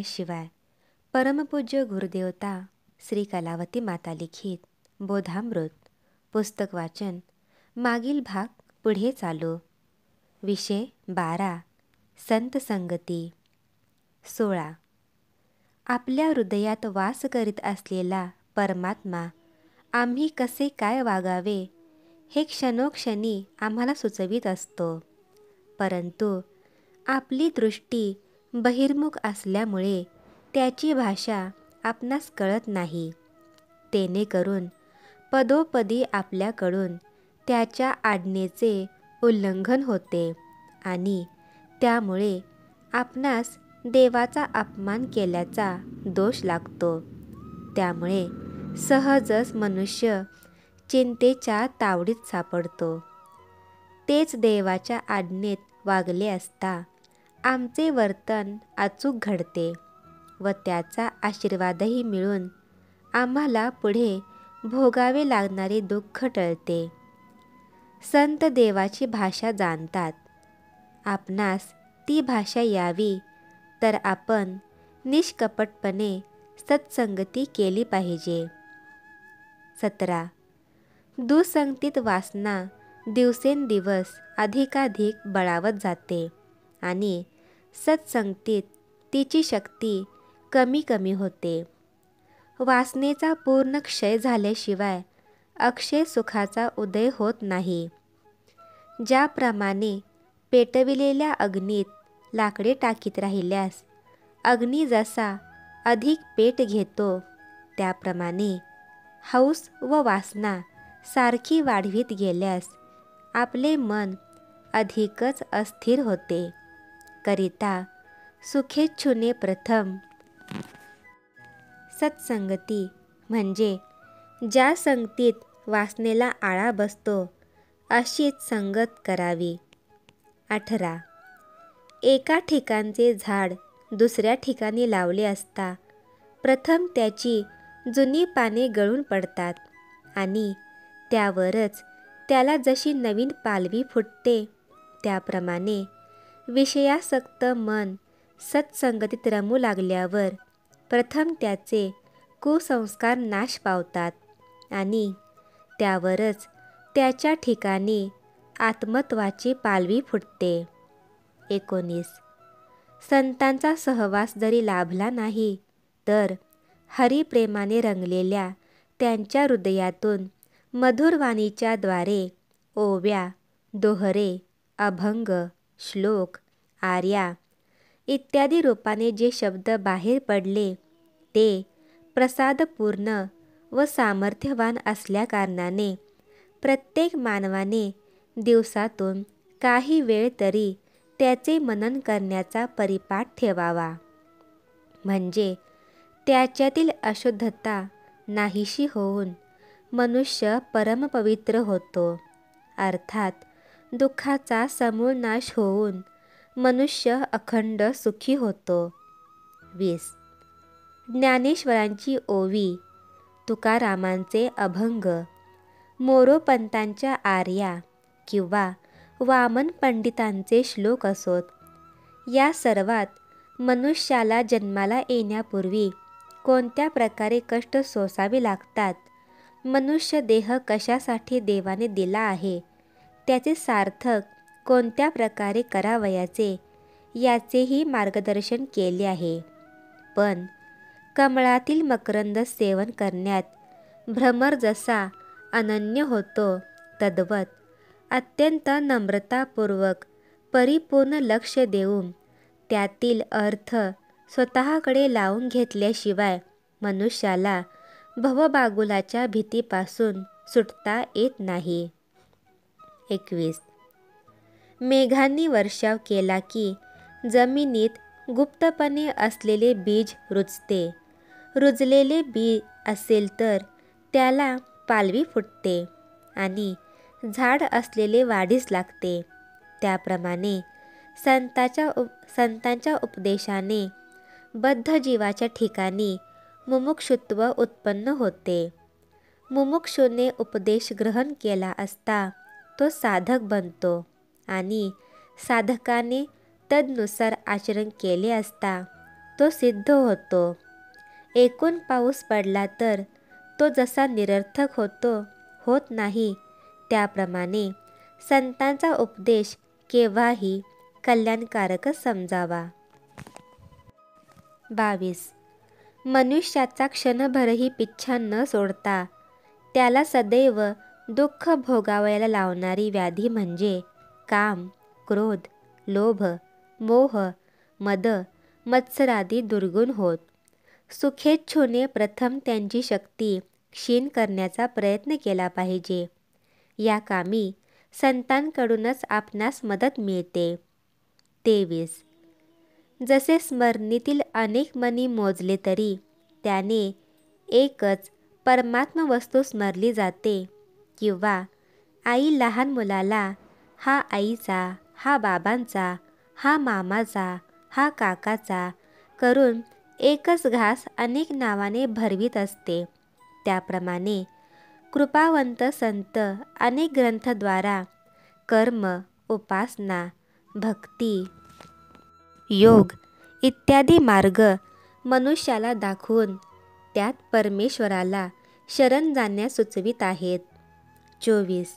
नमः शिवाय. परमपूज्य गुरुदेवता श्री कलावती माता लिखित बोधामृत पुस्तक वाचन. मागील भाग पुढे चालू. विषय 12. संत संगती. 16. आपल्या हृदयात वास करीत असलेला परमात्मा आम्ही कसे काय वागावे हे क्षणोक्षणी आम्हाला सुचवित असतो, परंतु आपली दृष्टी बहिर्मुख असल्यामुळे त्याची भाषा आपणास कळत नाही. तेणेकरून पदोपदी आपल्याकडून त्याच्या आज्ञेचे उल्लंघन होते आणि त्यामुळे आपणास देवाचा अपमान केल्याचा दोष लागतो. त्यामुळे सहजच मनुष्य चिंतेच्या तावडीत सापडतो. तेच देवाच्या आज्ञेत वागले असता आमचे वर्तन अचूक घडते व त्याचा आशीर्वादही मिळून आम्हाला पुढे भोगावे लागणारे दुःख टळते. संत देवाची भाषा जाणतात. आपणास ती भाषा यावी तर आपण निष्कपटपणे सत्संगती केली पाहिजे. 17. दुसंगतीत वासना दिवसेंदिवस अधिकाधिक बळावत जाते आणि सत्संगतीत तिची शक्ती कमी कमी होते. वासनेचा पूर्ण क्षय झाल्याशिवाय अक्षय सुखाचा उदय होत नाही. ज्याप्रमाणे पेटविलेल्या अग्नीत लाकडे टाकीत राहिल्यास अग्नी जसा अधिक पेट घेतो, त्याप्रमाणे हौस व वासना सारखी वाढवीत गेल्यास आपले मन अधिकच अस्थिर होते. करिता सुखेच्छुने प्रथम सत्संगती म्हणजे ज्या संगतीत वासनेला आळा बसतो अशीच संगत करावी. 18. एका ठिकाणचे झाड दुसऱ्या ठिकाणी लावले असता प्रथम त्याची जुनी पाने गळून पडतात आणि त्यावरच त्याला जशी नवीन पालवी फुटते, त्याप्रमाणे विषयासक्त मन सत्संगतीत रमू लागल्यावर प्रथम त्याचे कुसंस्कार नाश पावतात आणि त्यावरच त्याच्या ठिकाणी आत्मत्वाची पालवी फुटते. 19. संतांचा सहवास जरी लाभला नाही तर हरिप्रेमाने रंगलेल्या त्यांच्या हृदयातून मधुरवाणीच्या द्वारे ओव्या, दोहरे, अभंग, श्लोक, आर्या इत्यादी रूपाने जे शब्द बाहेर पडले ते प्रसादपूर्ण व सामर्थ्यवान असल्याकारणाने प्रत्येक मानवाने दिवसातून काही वेळ तरी त्याचे मनन करण्याचा परिपाठ ठेवावा. म्हणजे त्याच्यातील अशुद्धता नाहीशी होऊन मनुष्य परमपवित्र होतो, अर्थात दुःखाचा समूळ नाश होऊन मनुष्य अखंड सुखी होतो. 20. ज्ञानेश्वरांची ओवी, तुकारामांचे अभंग, मोरोपंतांच्या आर्या किंवा वामन पंडितांचे श्लोक असोत, या सर्वात मनुष्याला जन्माला येण्यापूर्वी कोणत्या प्रकारे कष्ट सोसावे लागतात, मनुष्य देह कशासाठी देवाने दिला आहे, त्याचे सार्थक कोणत्या प्रकारे करावयाचे याचेही मार्गदर्शन केले आहे. पण कमळातील मकरंद सेवन करण्यात भ्रमर जसा अनन्य होतो, तद्वत अत्यंत नम्रतापूर्वक परिपूर्ण लक्ष देऊन त्यातील अर्थ स्वतःकडे लावून घेतल्याशिवाय मनुष्याला भवबागुलाच्या भीतीपासून सुटता येत नाही. 21. मेघांनी वर्षाव केला की जमिनीत गुप्तपणे असलेले बीज रुजते. रुजलेले बी असेल तर त्याला पालवी फुटते आणि झाड असलेले वाढीस लागते. त्याप्रमाणे संतांच्या उपदेशाने बद्ध जीवाच्या ठिकाणी मुमुक्षुत्व उत्पन्न होते. मुमुक्षूने उपदेश ग्रहण केला असता तो साधक बनतो आणि साधकाने तदनुसार आचरण केले असता तो सिद्ध होतो. एकूण पाऊस पडला तर तो जसा निरर्थक होत नाही, त्याप्रमाणे संतांचा उपदेश केव्हाही कल्याणकारकच समजावा. 22. मनुष्याचा क्षणभरही पिच्छा न सोडता त्याला सदैव दुःख भोगावयाला लावणारी व्याधी म्हणजे काम, क्रोध, लोभ, मोह, मद, मत्सरादी दुर्गुण होत. सुखेच्छूने प्रथम त्यांची शक्ती क्षीण करण्याचा प्रयत्न केला पाहिजे. या कामी संतांकडूनच आपणास मदत मिळते. 23. जसे स्मरणीतील अनेक मणी मोजले तरी त्याने एकच परमात्म वस्तू स्मरली जाते, किंवा आई लहान मुलाला हा आईचा, हा बाबांचा, हा मामाचा, हा काकाचा करून एकच घास अनेक नावाने भरवीत असते, त्याप्रमाणे कृपावंत संत अनेक ग्रंथद्वारा कर्म, उपासना, भक्ती, योग इत्यादी मार्ग मनुष्याला दाखवून त्यात परमेश्वराला शरण जाण्यास सुचवित आहेत. 24.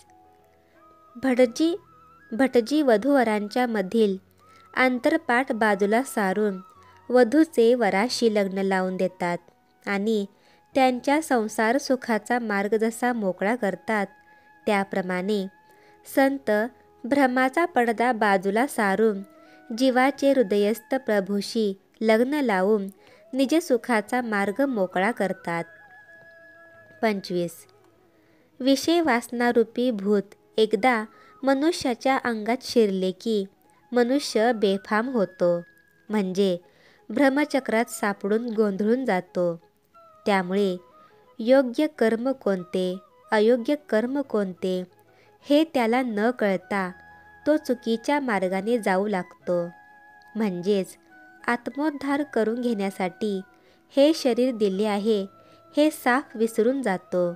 भटजी वधूवरांच्या मधील आंतरपाठ बाजूला सारून वधूचे वराशी लग्न लावून देतात आणि त्यांच्या संसार सुखाचा मार्ग जसा मोकळा करतात, त्याप्रमाणे संत भ्रमाचा पडदा बाजूला सारून जीवाचे हृदयस्थ प्रभूशी लग्न लावून निज सुखाचा मार्ग मोकळा करतात. 25. विषय वासनारूपी भूत एकदा मनुष्याच्या अंगात शिरले की मनुष्य बेफाम होतो, म्हणजे भ्रमचक्रात सापडून गोंधळून जातो. त्यामुळे योग्य कर्म कोणते, अयोग्य कर्म कोणते हे त्याला न कळता तो चुकीच्या मार्गाने जाऊ लागतो. म्हणजेच आत्मोद्धार करून घेण्यासाठी हे शरीर दिले आहे हे साफ विसरून जातो.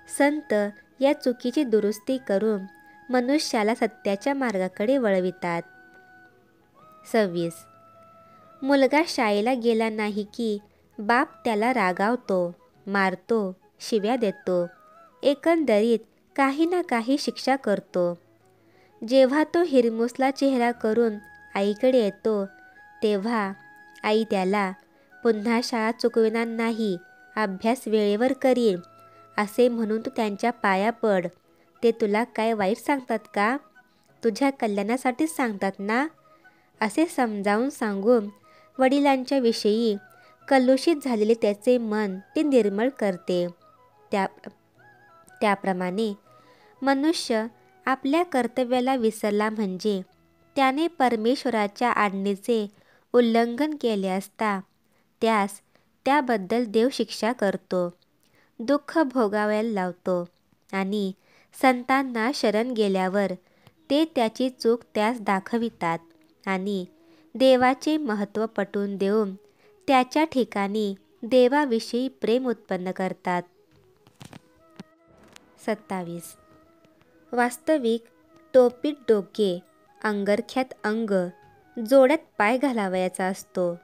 संत या चुकीची दुरुस्ती करून मनुष्याला सत्याच्या मार्गाकडे वळवितात. 26. मुलगा शाळेला गेला नाही की बाप त्याला रागावतो, मारतो, शिव्या देतो, एकंदरीत काही ना काही शिक्षा करतो. जेव्हा तो हिरमुसला चेहरा करून आईकडे येतो, तेव्हा आई त्याला पुन्हा शाळा चुकविणार नाही, अभ्यास वेळेवर करीन असे म्हणून तू त्यांच्या पाया पड. ते तुला काय वाईट सांगतात का? तुझ्या कल्याणासाठीच सांगतात ना, असे समजावून सांगून वडिलांच्या विषयी कलुषित झालेले त्याचे मन ते निर्मळ करते. त्याप्रमाणे मनुष्य आपल्या कर्तव्याला विसरला म्हणजे त्याने परमेश्वराच्या आज्ञेचे उल्लंघन केले असता त्यास त्याबद्दल देव शिक्षा करतो, दुःख भोगावयाला लावतो आणि संतांना शरण गेल्यावर ते त्याची चूक त्यास दाखवितात आणि देवाचे महत्त्व पटवून देऊन त्याच्या ठिकाणी देवाविषयी प्रेम उत्पन्न करतात. 27. वास्तविक टोपीत डोके, अंगरख्यात अंग, जोड्यात पाय घालावयाचा असतो,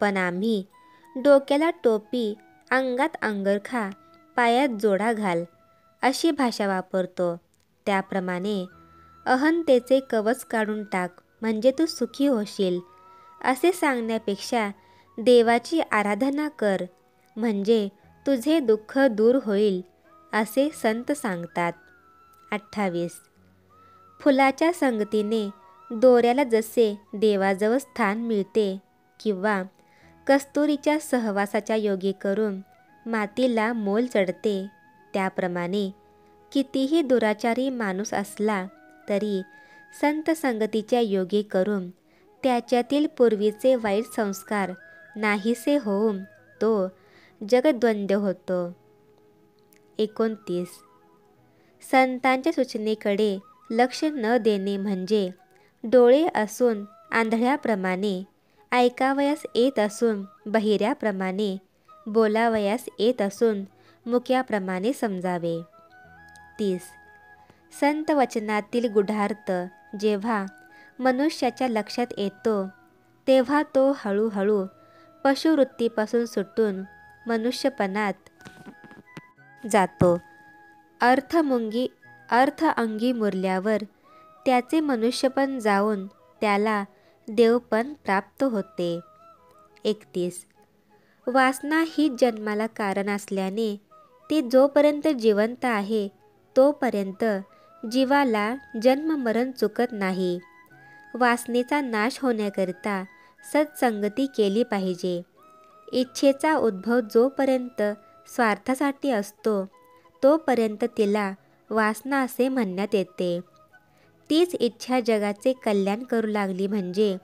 पण आम्ही डोक्याला टोपी, अंगात अंगरखा, पायात जोडा घाल अशी भाषा वापरतो. त्याप्रमाणे अहंतेचे कवच काढून टाक म्हणजे तू सुखी होशील असे सांगण्यापेक्षा देवाची आराधना कर म्हणजे तुझे दुःख दूर होईल असे संत सांगतात. 28. फुलाच्या संगतीने दोऱ्याला जसे देवाजवळ स्थान मिळते, किंवा कस्तुरीच्या सहवासाच्या योगी करून मातीला मोल चढते, त्याप्रमाणे कितीही दुराचारी माणूस असला तरी संत संगतीच्या योगी करून त्याच्यातील पूर्वीचे वाईट संस्कार नाहीसे होऊन तो जगद्वंद्य होतो. 29. संतांच्या सूचनेकडे लक्ष न देणे म्हणजे डोळे असून आंधळ्याप्रमाणे, ऐकावयास येत असून बहिऱ्याप्रमाणे, बोलावयास येत असून मुक्याप्रमाणे समजावे. 30. संत वचनातील गूढार्थ जेव्हा मनुष्याच्या लक्षात येतो तेव्हा तो हळूहळू पशुवृत्तीपासून सुटून मनुष्यपणात जातो. अर्थ अंगी मुरल्यावर त्याचे मनुष्यपण जाऊन त्याला देवपण प्राप्त होते. 31. वासना ही जन्माला कारण असल्याने ती जोपर्यंत जिवंत आहे तोपर्यंत जीवाला जन्म मरण चुकत नाही. वासनेचा नाश होण्याकरिता सत्संगती केली पाहिजे. इच्छेचा उद्भव जोपर्यंत स्वार्थासाठी असतो तोपर्यंत तिला वासना असे म्हणण्यात येते. तीच इच्छा जगाचे कल्याण करू लागली म्हणजे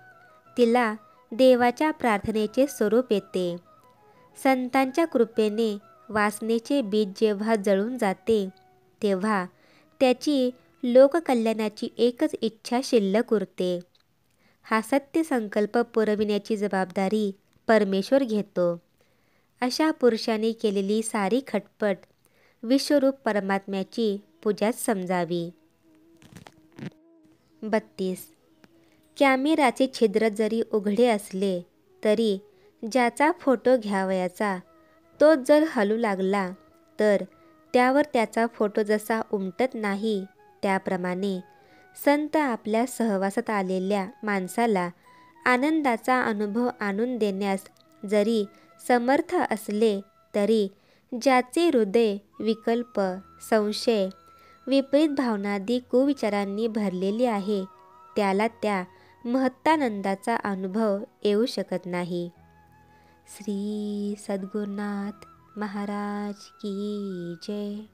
तिला देवाच्या प्रार्थनेचे स्वरूप येते. संतांच्या कृपेने वासनेचे बीज जेव्हा जळून जाते तेव्हा त्याची लोककल्याणाची एकच इच्छा शिल्लक उरते. हा सत्य संकल्प पुरविण्याची जबाबदारी परमेश्वर घेतो. अशा पुरुषाने केलेली सारी खटपट विश्वरूप परमात्म्याची पूजाच समजावी. 32. कॅमेराचे छिद्र जरी उघडे असले तरी ज्याचा फोटो घ्यावयाचा तो जर हलू लागला तर त्यावर त्याचा फोटो जसा उमटत नाही त्याप्रमाणे संत आपल्या सहवासात आलेल्या माणसाला आनंदाचा अनुभव आणून देण्यास जरी समर्थ असले तरी ज्याचे हृदय विकल्प, संशय, विपरीत भावनादी कुविचारांनी भरलेले आहे त्याला त्या महत्तानंदाचा अनुभव येऊ शकत नाही. श्री सद्गुरुनाथ महाराज की जय.